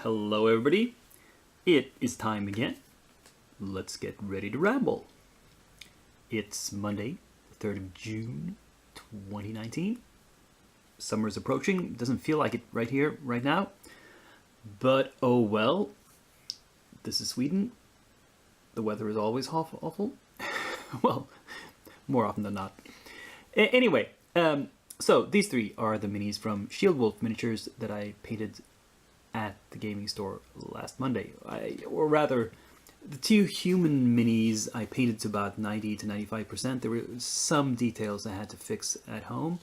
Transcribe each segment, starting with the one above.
Hello everybody, it is time again. Let's get ready to ramble. It's Monday, the 3rd of June, 2019. Summer's approaching. Doesn't feel like it right here, right now. But oh well, this is Sweden. The weather is always awful. Well, more often than not. Anyway, so these three are the minis from Shield Wolf Miniatures that I painted at the gaming store last Monday. Or rather, the two human minis I painted to about 90 to 95%. There were some details I had to fix at home.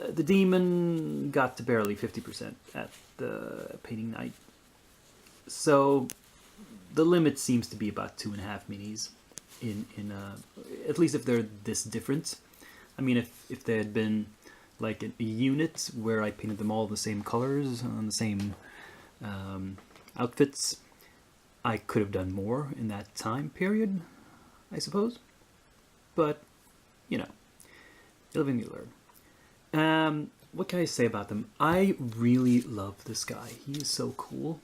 The demon got to barely 50% at the painting night. So the limit seems to be about 2.5 minis in at least if they're this different. I mean, if they had been like a unit where I painted them all the same colors on the same outfits, I could have done more in that time period, I suppose. But, you know, you live and you learn. What can I say about them? I really love this guy. He is so cool.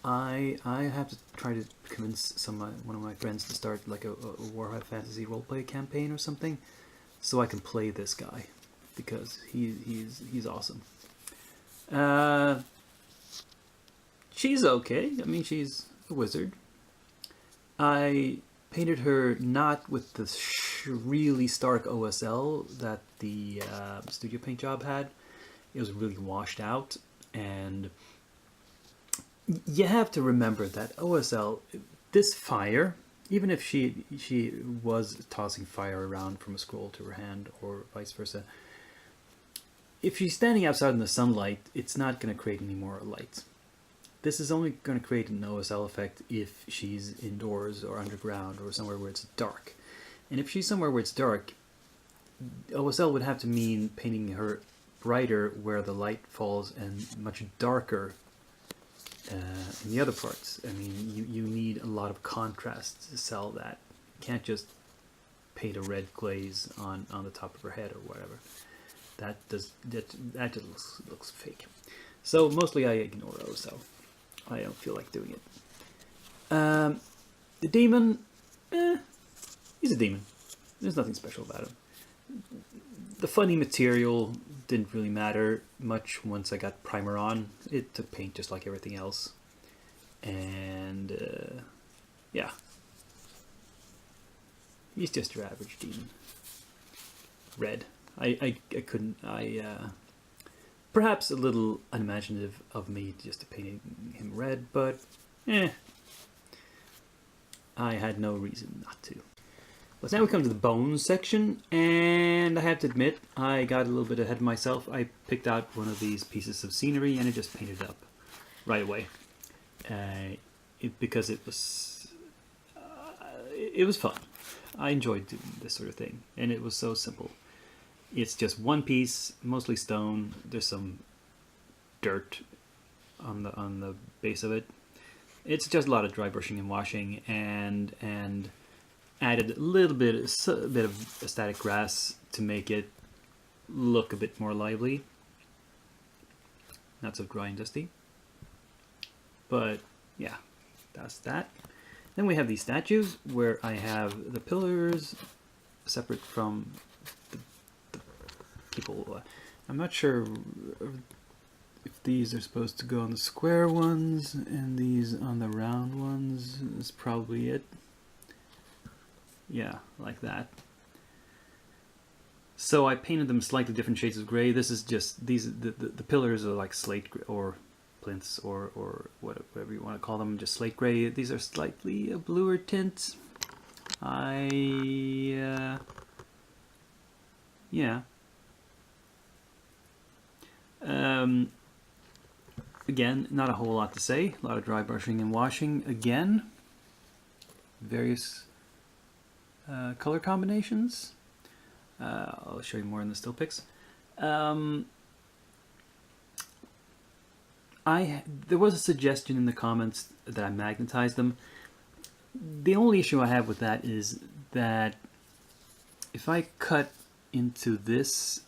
I have to try to convince one of my friends to start like a Warhammer Fantasy roleplay campaign or something, so I can play this guy, because he's awesome. She's okay. I mean, she's a wizard. I painted her not with the really stark OSL that the studio paint job had. It was really washed out, and you have to remember that OSL, this fire, even if she was tossing fire around from a scroll to her hand or vice versa, if she's standing outside in the sunlight, it's not going to create any more light. This is only going to create an OSL effect if she's indoors or underground or somewhere where it's dark. And if she's somewhere where it's dark, OSL would have to mean painting her brighter where the light falls and much darker in the other parts. I mean, you need a lot of contrast to sell that. You can't just paint a red glaze on the top of her head or whatever. That just looks fake. So mostly I ignore OSL. I don't feel like doing it. The demon, he's a demon. There's nothing special about him. The funny material didn't really matter much once I got primer on. It took paint just like everything else. And yeah. He's just your average demon. Red. I couldn't, perhaps a little unimaginative of me just to paint him red, but I had no reason not to. But now we come to the bones section, and I have to admit, I got a little bit ahead of myself. I picked out one of these pieces of scenery and I just painted it up right away. Because it was fun. I enjoyed doing this sort of thing, and it was so simple. It's just one piece, mostly stone. There's some dirt on the base of it. It's just a lot of dry brushing and washing, and added a bit of static grass to make it look a bit more lively. Not so dry and dusty. But yeah, that's that. Then we have these statues where I have the pillars separate from people. I'm not sure if these are supposed to go on the square ones and these on the round ones. Is probably it. Yeah, like that. So I painted them slightly different shades of gray. This is just the pillars are like slate or plinths or whatever you want to call them, just slate gray. These are slightly a bluer tint. Yeah. Again, not a whole lot to say. A lot of dry brushing and washing again. Various color combinations. I'll show you more in the still pics. There was a suggestion in the comments that I magnetize them. The only issue I have with that is that if I cut into this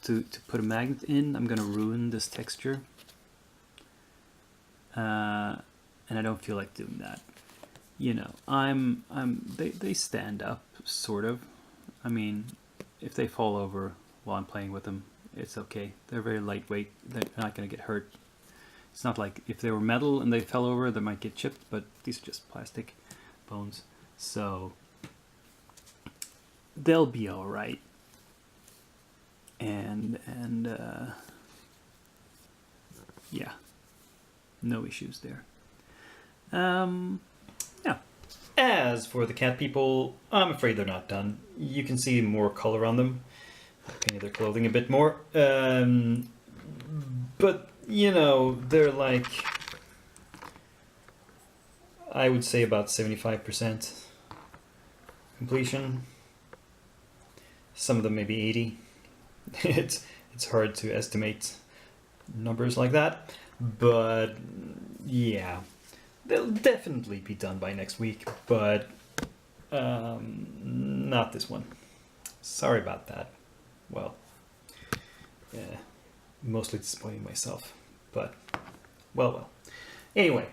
to put a magnet in, I'm going to ruin this texture. and I don't feel like doing that. You know, they stand up, sort of. I mean, if they fall over while I'm playing with them, it's okay. They're very lightweight. They're not going to get hurt. It's not like if they were metal and they fell over, they might get chipped, but these are just plastic bones. So they'll be all right. And yeah, no issues there. Yeah. As for the cat people, I'm afraid they're not done. You can see more color on them. I painted their clothing a bit more. But, you know, they're like, I would say about 75% completion. Some of them maybe 80. It's hard to estimate numbers like that. But, yeah. They'll definitely be done by next week, but not this one. Sorry about that. Well, yeah, mostly disappointing myself, but well. Anyway,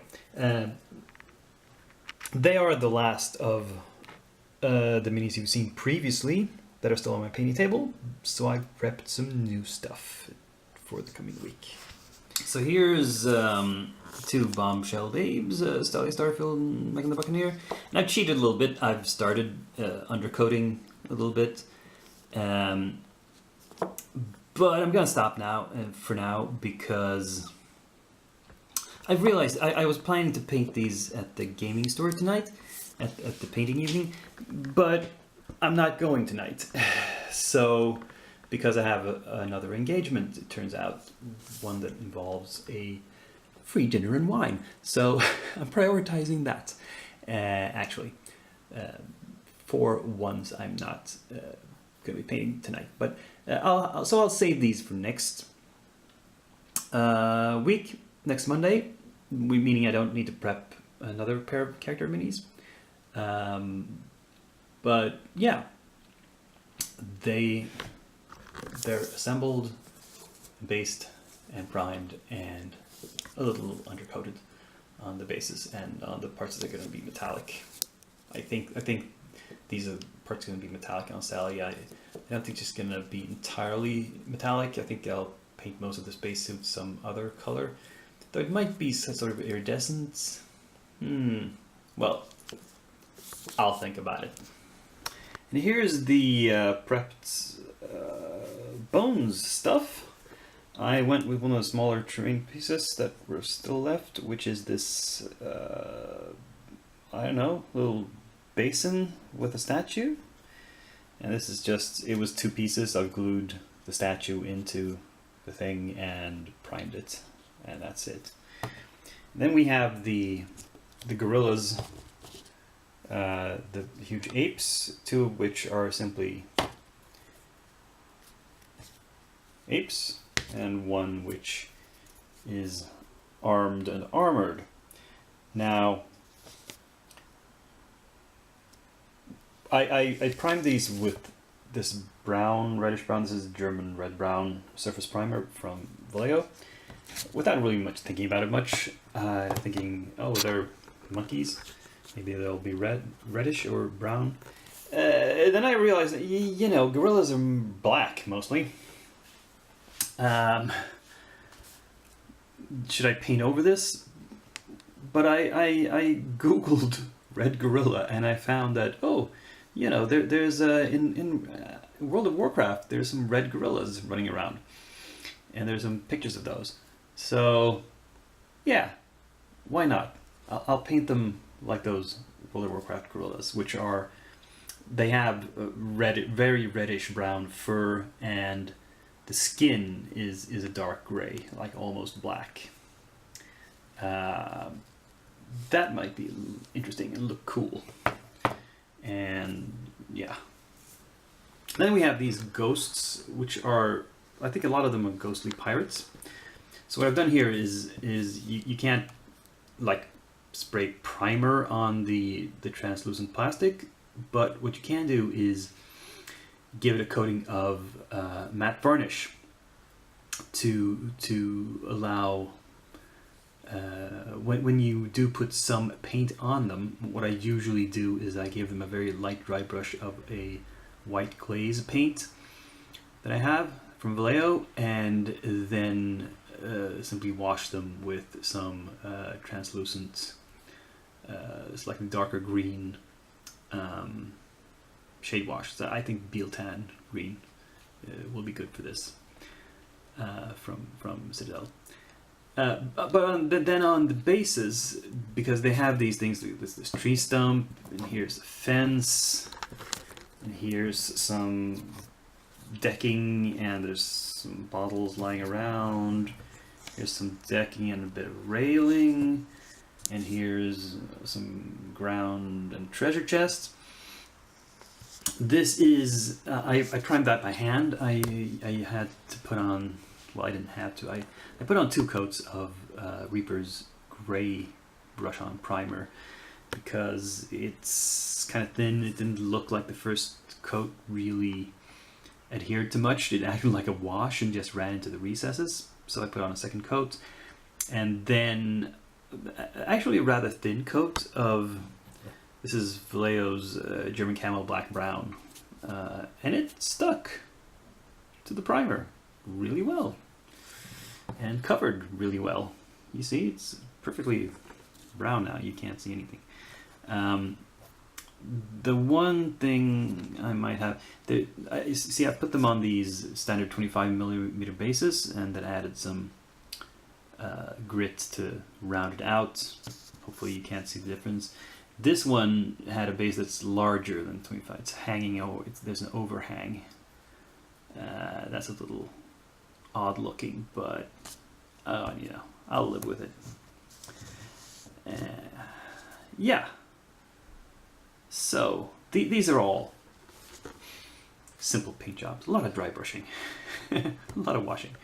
they are the last of the minis you've seen previously that are still on my painting table, so I've prepped some new stuff for the coming week. So here's two Bombshell Babes, Stelly Starfield and Megan the Buccaneer. And I've cheated a little bit. I've started undercoating a little bit. But I'm going to stop now, for now, because I've realized I was planning to paint these at the gaming store tonight, at the painting evening, but I'm not going tonight. So, because I have another engagement, it turns out, one that involves a free dinner and wine. So I'm prioritizing that, actually. For once, I'm not going to be painting tonight, but I'll save these for next week, next Monday, meaning I don't need to prep another pair of character minis. But yeah, they're assembled, based, and primed, and a little undercoated on the bases and on the parts that are going to be metallic. I think these are the parts going to be metallic on Sally. I don't think it's just going to be entirely metallic. I think I'll paint most of the spacesuit some other color. Though it might be some sort of iridescent. Well, I'll think about it. And here's the prepped bones stuff. I went with one of the smaller terrain pieces that were still left, which is this, I don't know, little basin with a statue. And this is just, it was two pieces. I've glued the statue into the thing and primed it, and that's it. Then we have the gorillas, the huge apes, two of which are simply apes, and one which is armed and armored. Now, I primed these with this brown, reddish brown. This is German red brown surface primer from Vallejo, without really much thinking about it much. Thinking, oh, they're monkeys, maybe they'll be reddish or brown. Then I realized that, you know, gorillas are black mostly. Should I paint over this? But I googled red gorilla, and I found that, oh, you know, there's in World of Warcraft, there's some red gorillas running around, and there's some pictures of those. So yeah, why not? I'll paint them like those World of Warcraft gorillas, which are, they have very reddish brown fur, and the skin is a dark gray, like almost black. That might be interesting and look cool. And yeah. Then we have these ghosts, which are, I think a lot of them are ghostly pirates. So what I've done here is you can't like spray primer on the translucent plastic, but what you can do is give it a coating of matte varnish to allow when you do put some paint on them, what I usually do is I give them a very light dry brush of a white glaze paint that I have from Vallejo, and then simply wash them with some translucent, slightly darker green shade wash. So I think Bealtan green will be good for this from Citadel. But then on the bases, because they have these things, this tree stump, and here's a fence, and here's some decking, and there's some bottles lying around, here's some decking and a bit of railing, and here's some ground and treasure chest. This is, I primed that by hand. I had to put on, well, I didn't have to, I put on 2 coats of Reaper's gray brush on primer because it's kind of thin. It didn't look like the first coat really adhered to much. It acted like a wash and just ran into the recesses. So I put on a second coat, and then actually a rather thin coat of, this is Vallejo's German Camel Black Brown, and it stuck to the primer really well and covered really well. You see, it's perfectly brown now. You can't see anything. The one thing I might have, I put them on these standard 25mm bases, and then added some grit to round it out. Hopefully you can't see the difference. This one had a base that's larger than 25. It's hanging over. There's an overhang. That's a little odd looking, but you know, I'll live with it. Yeah. So these are all simple paint jobs. A lot of dry brushing, a lot of washing,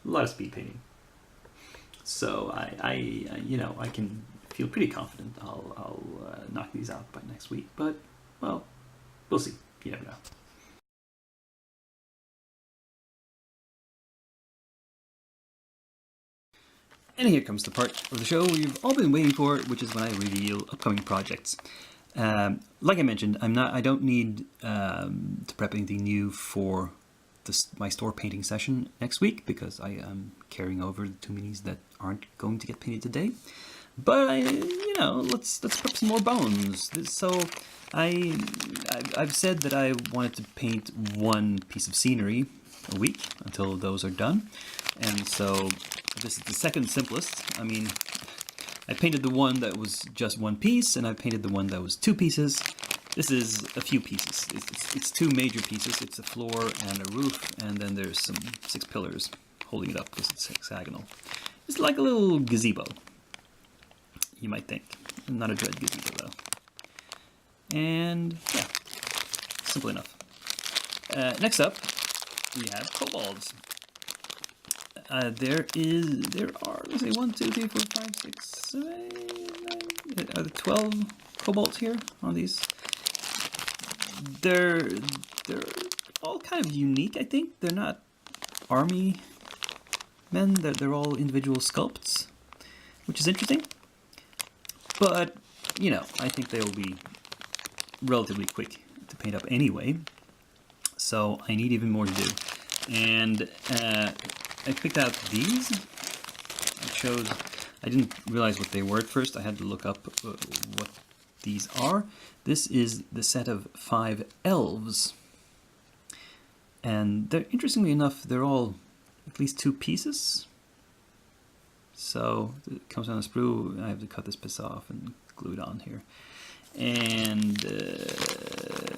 a lot of speed painting. So I you know, I can feel pretty confident I'll knock these out by next week. But well, we'll see. You never know. And here comes the part of the show you've all been waiting for, which is when I reveal upcoming projects. Like I mentioned, I don't need to prep anything new for my store painting session next week because I am carrying over the 2 minis that aren't going to get painted today. But you know, let's prep some more bones. So I've said that I wanted to paint 1 piece of scenery a week until those are done, and so this is the second simplest. I mean, I painted the one that was just 1 piece, and I painted the one that was 2 pieces. This is a few pieces. It's 2 major pieces. It's a floor and a roof, and then there's some 6 pillars holding it up because it's hexagonal. It's like a little gazebo, you might think. Not a dread gazebo, though. And yeah, simple enough. Next up, we have kobolds. There are, let's see, 1, 2, 3, 4, 5, 6, 7, 8, 9, are there 12 kobolds here on these? They're all kind of unique, I think. They're not army men. They're all individual sculpts, which is interesting. But, you know, I think they'll be relatively quick to paint up anyway. So I need even more to do. And I picked out these. I didn't realize what they were at first. I had to look up what these are. This is the set of 5 elves. And they're, interestingly enough, they're all at least 2 pieces. So it comes on a sprue. I have to cut this piece off and glue it on here. And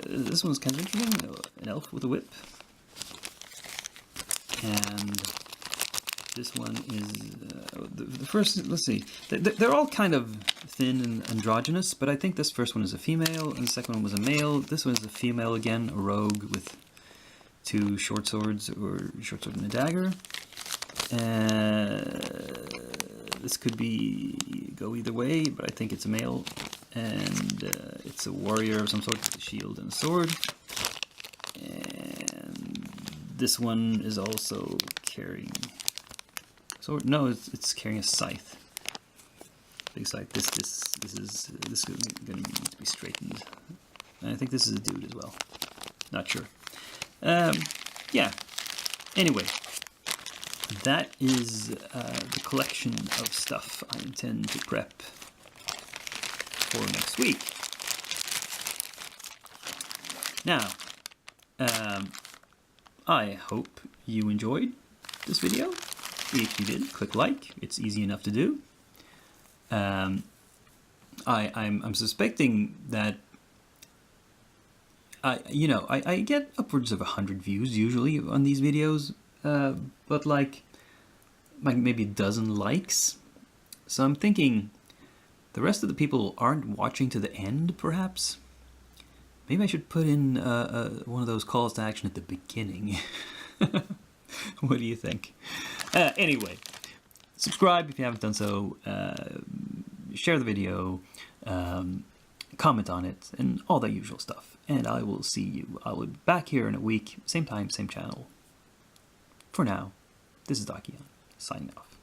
this one's kind of interesting. An elf with a whip. And this one is the first. Let's see. They're all kind of thin and androgynous, but I think this first one is a female, and the second one was a male. This one is a female again, a rogue with 2 short swords, or short sword and a dagger. This could go either way, but I think it's a male, and it's a warrior of some sort with a shield and a sword. And this one is also carrying a sword. No, it's carrying a scythe. Things like this is going to need to be straightened. And I think this is a dude as well. Not sure. Yeah. Anyway, that is the collection of stuff I intend to prep for next week. Now, I hope you enjoyed this video. If you did, click like. It's easy enough to do. I'm suspecting that I get upwards of 100 views usually on these videos, but like maybe a dozen likes. So I'm thinking the rest of the people aren't watching to the end, perhaps. Maybe I should put in one of those calls to action at the beginning. What do you think? Anyway, subscribe if you haven't done so. Share the video. Comment on it, and all that usual stuff. And I will see you. I will be back here in a week, same time, same channel. For now, this is Dakian, signing off.